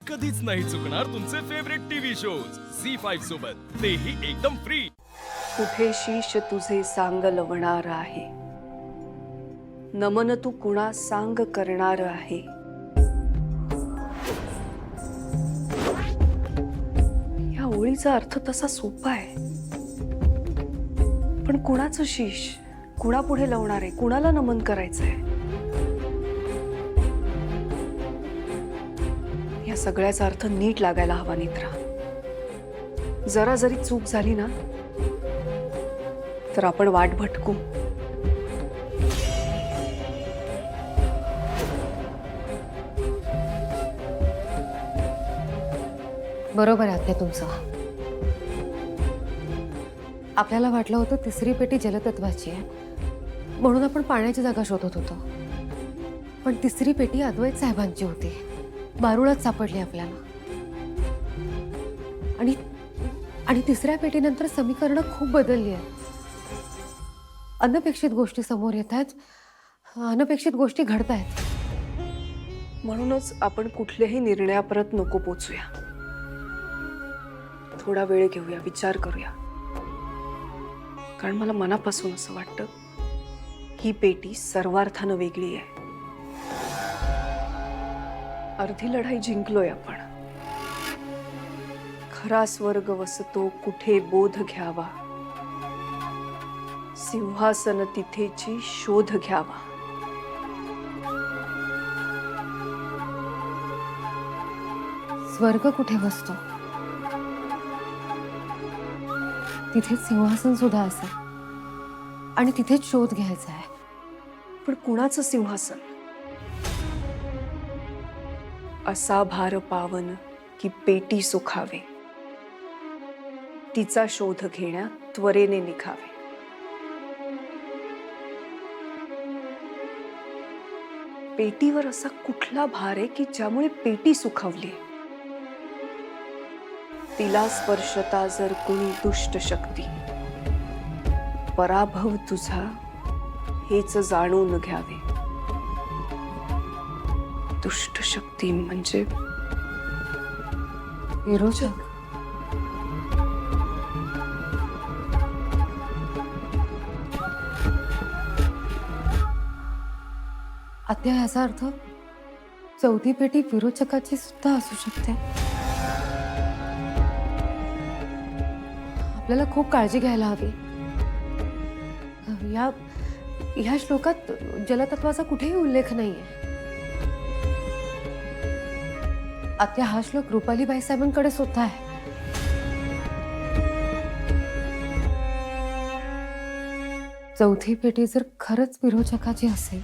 कधीच नाही चुकणार तुमचे फेवरेट टीव्ही शोज झी5 सोबत, तेही एकदम फ्री। कुठे शीश तुझे सांग लवणार आहे, नमन तू कुणा सांग करणार आहे। या ओळीचा अर्थ तसा सोपा आहे, पण कुणाचं शीश कुणापुढे लावणार आहे, कुणाला नमन करायचंय, या सगळ्याचा अर्थ नीट लागायला हवा नेत्रा। जरा जरी चूक झाली ना तर आपण वाट भटकू। बरोबर आहे आत्या तुमचं। आपल्याला वाटलं होतं तिसरी पेटी जलतत्वाची आहे म्हणून आपण पाण्याची जागा शोधत होतो, पण तिसरी पेटी अद्वैत साहेबांची होती। बारुळात सापडली आपल्याला। आणि तिसऱ्या पेटीनंतर समीकरणं खूप बदलली आहेत। अनपेक्षित गोष्टी समोर येत आहेत, अनपेक्षित गोष्टी घडत आहेत। म्हणूनच आपण कुठल्याही निर्णयापर्यंत नको पोचूया। थोडा वेळ घेऊया, विचार करूया, कारण मला मनापासून असं वाटतं ही पेटी सर्वार्थानं वेगळी आहे। अर्धी लढाई जिंकलोय आपण। खरा स्वर्ग वसतो कुठे बोध घ्यावा, सिंहासन तिथेची शोध घ्यावा। स्वर्ग कुठे वसतो तिथेच सिंहासन सुद्धा असेल आणि तिथेच शोध घ्यायचा आहे। पण कुणाचं सिंहासन? असा भार पावन की पेटी सुखावे, तिचा शोध घेण्यात त्वरेने निघावे। पेटीवर असा कुठला भार आहे की ज्यामुळे पेटी सुखावली? तिला स्पर्शता जर कुणी दुष्ट शक्ती, पराभव तुझा हेच जाणून घ्यावे। दुष्ट शक्ती म्हणजे विरोचक। आत्या, याचा अर्थ चौथी पेटी विरोचकाची सुद्धा असू शकते। आपल्याला खूप काळजी घ्यायला हवी। या श्लोकात जलतत्वाचा कुठेही उल्लेख नाहीये। आत्या, हा श्लोक रुपालीबाई साहेबांकडे सुद्धा आहे। चौथी पेटी जर खरंच विरोचकाची असेल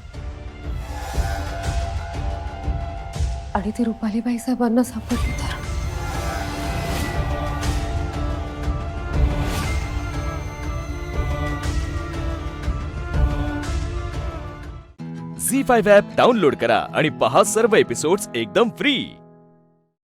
आणि ती रुपालीबाई साहेबांना सापडली तर झी5 ॲप डाउनलोड करा आणि पहा सर्व एपिसोड्स एकदम फ्री।